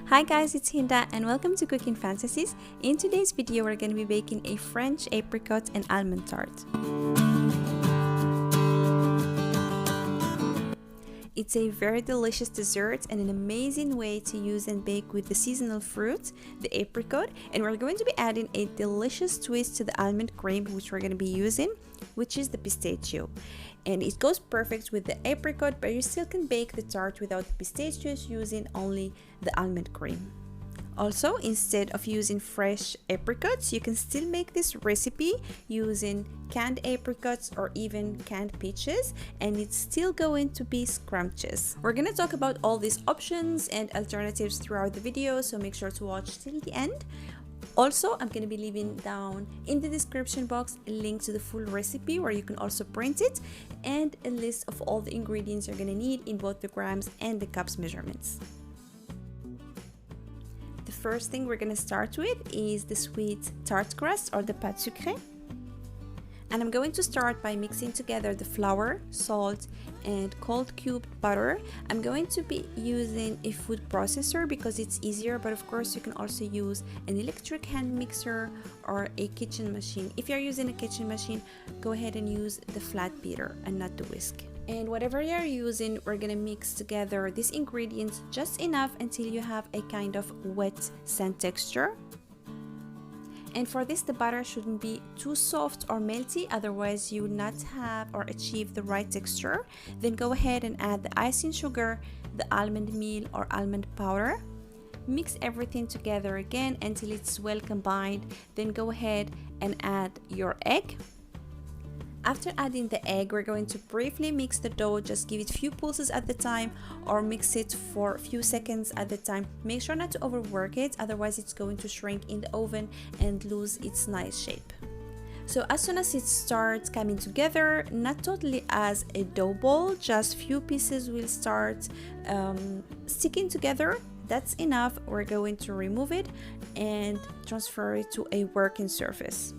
Hi guys, it's Hinda and welcome to Cooking Fantasies. In today's video, we're going to be baking a French apricot and almond tart. It's a very delicious dessert and an amazing way to use and bake with the seasonal fruit, the apricot, and we're going to be adding a delicious twist to the almond cream which we're going to be using, which is the pistachio. And it goes perfect with the apricot, but you still can bake the tart without the pistachios using only the almond cream. Also, instead of using fresh apricots, you can still make this recipe using canned apricots or even canned peaches, and it's still going to be scrumptious. We're going to talk about all these options and alternatives throughout the video, so make sure to watch till the end. Also, I'm going to be leaving down in the description box a link to the full recipe where you can also print it and a list of all the ingredients you're going to need in both the grams and the cups measurements. The first thing we're going to start with is the sweet tart crust or the pâte sucrée. And I'm going to start by mixing together the flour, salt, and cold cubed butter. I'm going to be using a food processor because it's easier, but of course you can also use an electric hand mixer or a kitchen machine. If you're using a kitchen machine, go ahead and use the flat beater and not the whisk. And whatever you're using, we're gonna mix together these ingredients just enough until you have a kind of wet sand texture. And for this, the butter shouldn't be too soft or melty, otherwise you will not have or achieve the right texture. Then go ahead and add the icing sugar, the almond meal or almond powder. Mix everything together again until it's well combined. Then go ahead and add your egg. After adding the egg, we're going to briefly mix the dough. Just give it a few pulses at the time or mix it for a few seconds at the time. Make sure not to overwork it, otherwise it's going to shrink in the oven and lose its nice shape. So as soon as it starts coming together, not totally as a dough ball, just few pieces will start sticking together. That's enough. We're going to remove it and transfer it to a working surface.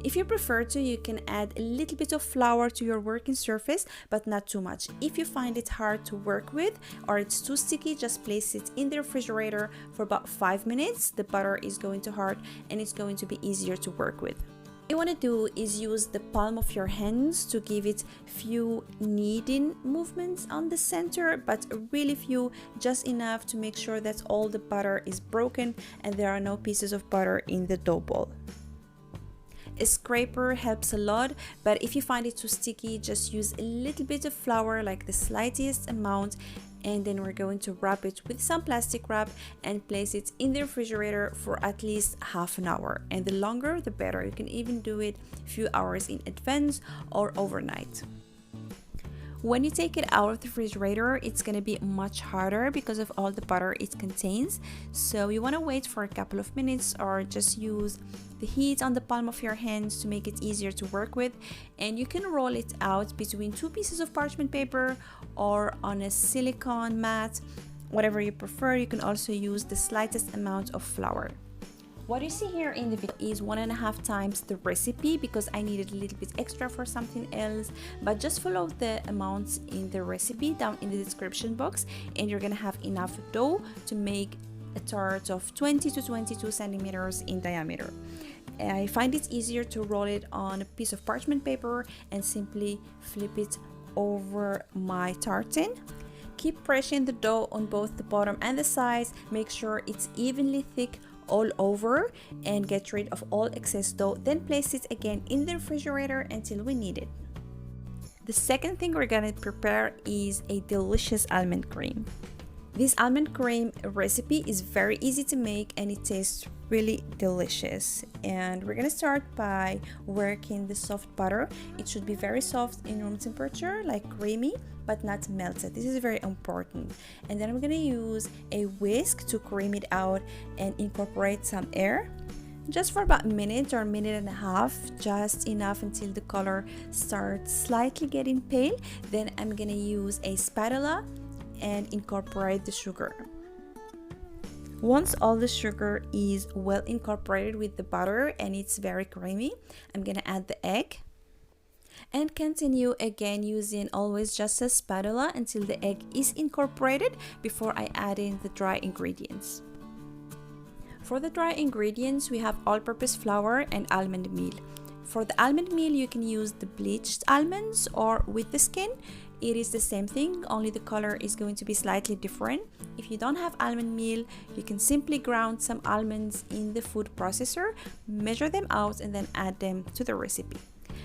If you prefer to, you can add a little bit of flour to your working surface, but not too much. If you find it hard to work with or it's too sticky, just place it in the refrigerator for about 5 minutes. The butter is going to harden and it's going to be easier to work with. What you want to do is use the palm of your hands to give it few kneading movements on the center, but really few, just enough to make sure that all the butter is broken and there are no pieces of butter in the dough ball. A scraper helps a lot, but if you find it too sticky, just use a little bit of flour, like the slightest amount, and then we're going to wrap it with some plastic wrap and place it in the refrigerator for at least half an hour. And the longer, the better. You can even do it a few hours in advance or overnight. When you take it out of the refrigerator, it's going to be much harder because of all the butter it contains. So you want to wait for a couple of minutes or just use the heat on the palm of your hands to make it easier to work with. And you can roll it out between two pieces of parchment paper or on a silicone mat, whatever you prefer. You can also use the slightest amount of flour. What you see here in the video is 1.5 times the recipe because I needed a little bit extra for something else, but just follow the amounts in the recipe down in the description box and you're gonna have enough dough to make a tart of 20 to 22 centimeters in diameter. I find it easier to roll it on a piece of parchment paper and simply flip it over my tartan. Keep pressing the dough on both the bottom and the sides. Make sure it's evenly thick all over and get rid of all excess dough. Then place it again in the refrigerator until we need it. The second thing we're gonna prepare is a delicious almond cream. This almond cream recipe is very easy to make and it tastes really delicious. And we're gonna start by working the soft butter. It should be very soft in room temperature, like creamy, but not melted. This is very important. And then I'm gonna use a whisk to cream it out and incorporate some air. Just for about a minute or a minute and a half, just enough until the color starts slightly getting pale. Then I'm gonna use a spatula and incorporate the sugar. Once all the sugar is well incorporated with the butter and it's very creamy, I'm gonna add the egg. And continue again using always just a spatula until the egg is incorporated before I add in the dry ingredients. For the dry ingredients, we have all-purpose flour and almond meal. For the almond meal, you can use the bleached almonds or with the skin. It is the same thing, only the color is going to be slightly different. If you don't have almond meal, you can simply ground some almonds in the food processor, measure them out, and then add them to the recipe.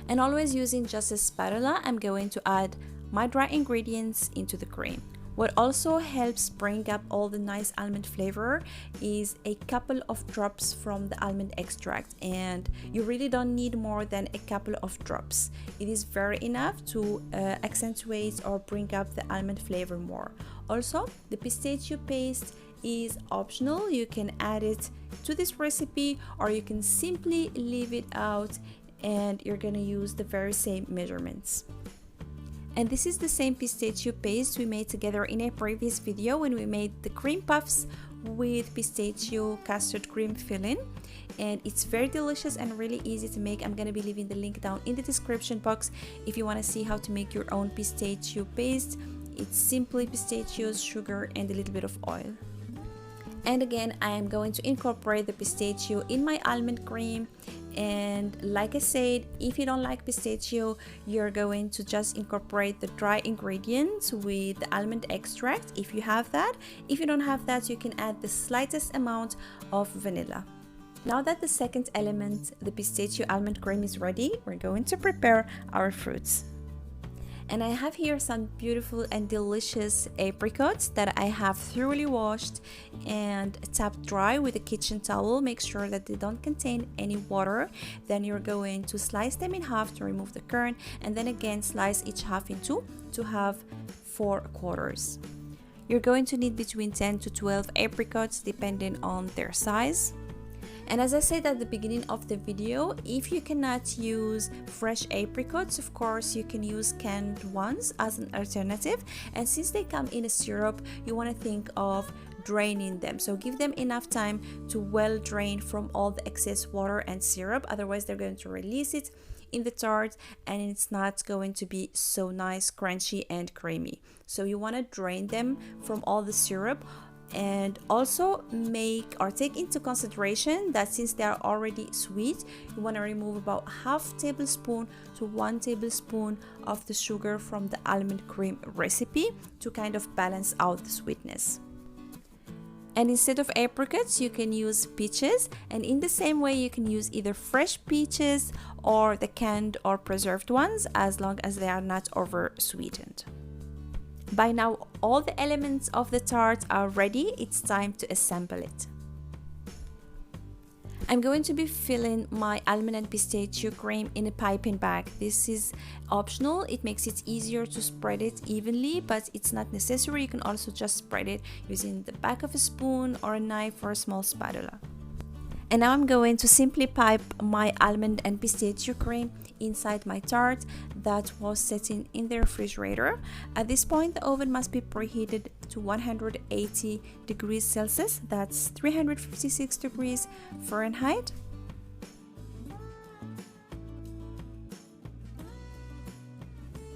And always using just a spatula, I'm going to add my dry ingredients into the cream. What also helps bring up all the nice almond flavor is a couple of drops from the almond extract, and you really don't need more than a couple of drops. It is very enough to accentuate or bring up the almond flavor more. Also, the pistachio paste is optional. You can add it to this recipe or you can simply leave it out and you're gonna use the very same measurements. And this is the same pistachio paste we made together in a previous video when we made the cream puffs with pistachio custard cream filling, and it's very delicious and really easy to make. I'm going to be leaving the link down in the description box if you want to see how to make your own pistachio paste. It's simply pistachios, sugar, and a little bit of oil. And again, I am going to incorporate the pistachio in my almond cream. And like I said, if you don't like pistachio, you're going to just incorporate the dry ingredients with the almond extract if you have that. If you don't have that, you can add the slightest amount of vanilla. Now that the second element, the pistachio almond cream, is ready, we're going to prepare our fruits. And I have here some beautiful and delicious apricots that I have thoroughly washed and tapped dry with a kitchen towel. Make sure that they don't contain any water. Then you're going to slice them in half to remove the kern, and then again slice each half in two to have 4 quarters. You're going to need between 10 to 12 apricots depending on their size. And as I said at the beginning of the video, if you cannot use fresh apricots, of course you can use canned ones as an alternative. And since they come in a syrup, you want to think of draining them. So give them enough time to well drain from all the excess water and syrup. Otherwise they're going to release it in the tart and it's not going to be so nice, crunchy and creamy. So you want to drain them from all the syrup. And also make or take into consideration that since they are already sweet, you want to remove about ½ tablespoon to 1 tablespoon of the sugar from the almond cream recipe to kind of balance out the sweetness. And instead of apricots, you can use peaches, and in the same way you can use either fresh peaches or the canned or preserved ones, as long as they are not over sweetened. By now, all the elements of the tart are ready. It's time to assemble it. I'm going to be filling my almond and pistachio cream in a piping bag. This is optional. It makes it easier to spread it evenly, but it's not necessary. You can also just spread it using the back of a spoon or a knife or a small spatula. And now I'm going to simply pipe my almond and pistachio cream inside my tart that was sitting in the refrigerator. At this point, the oven must be preheated to 180 degrees Celsius, that's 356 degrees Fahrenheit.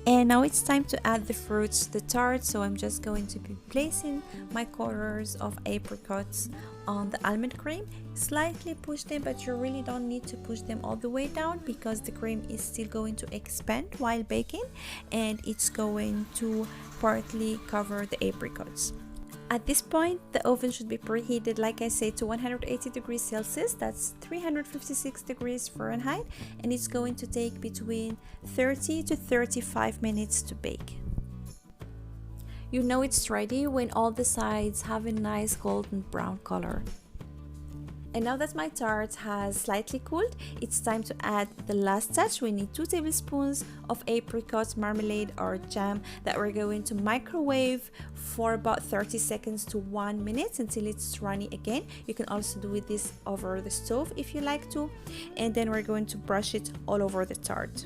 And now it's time to add the fruits to the tart, so I'm just going to be placing my quarters of apricots on the almond cream. Slightly push them, but you really don't need to push them all the way down because the cream is still going to expand while baking and it's going to partly cover the apricots. At this point, the oven should be preheated, like I said, to 180 degrees Celsius, that's 356 degrees Fahrenheit, and it's going to take between 30 to 35 minutes to bake. You know it's ready when all the sides have a nice golden brown color. And now that my tart has slightly cooled, it's time to add the last touch. We need 2 tablespoons of apricot marmalade or jam that we're going to microwave for about 30 seconds to 1 minute until it's runny again. You can also do this over the stove if you like to. And then we're going to brush it all over the tart.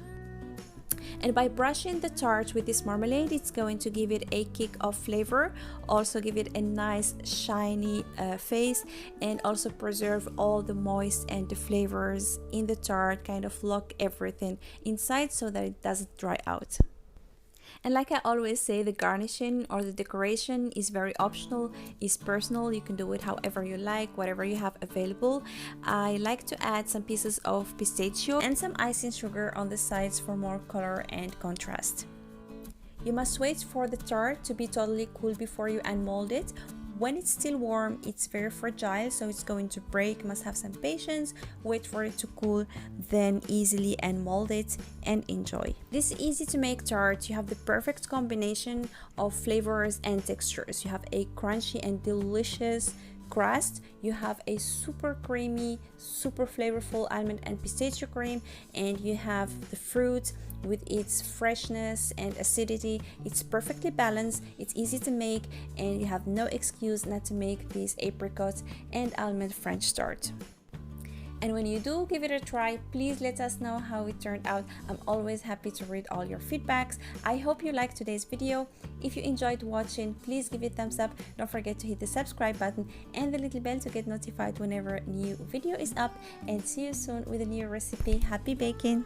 And by brushing the tart with this marmalade, it's going to give it a kick of flavor, also give it a nice shiny face, and also preserve all the moist and the flavors in the tart, kind of lock everything inside so that it doesn't dry out. And like I always say, the garnishing or the decoration is very optional, is personal. You can do it however you like, whatever you have available. I like to add some pieces of pistachio and some icing sugar on the sides for more color and contrast. You must wait for the tart to be totally cool before you unmold it. When it's still warm, it's very fragile, so it's going to break. You must have some patience, wait for it to cool, then easily unmold it and enjoy. This easy to make tart, you have the perfect combination of flavors and textures. You have a crunchy and delicious crust, you have a super creamy, super flavorful almond and pistachio cream, and you have the fruit with its freshness and acidity. It's perfectly balanced, it's easy to make, and you have no excuse not to make this apricot and almond French tart. And when you do give it a try, please let us know how it turned out. I'm always happy to read all your feedbacks. I hope you liked today's video. If you enjoyed watching, please give it a thumbs up. Don't forget to hit the subscribe button and the little bell to get notified whenever a new video is up. And see you soon with a new recipe. Happy baking!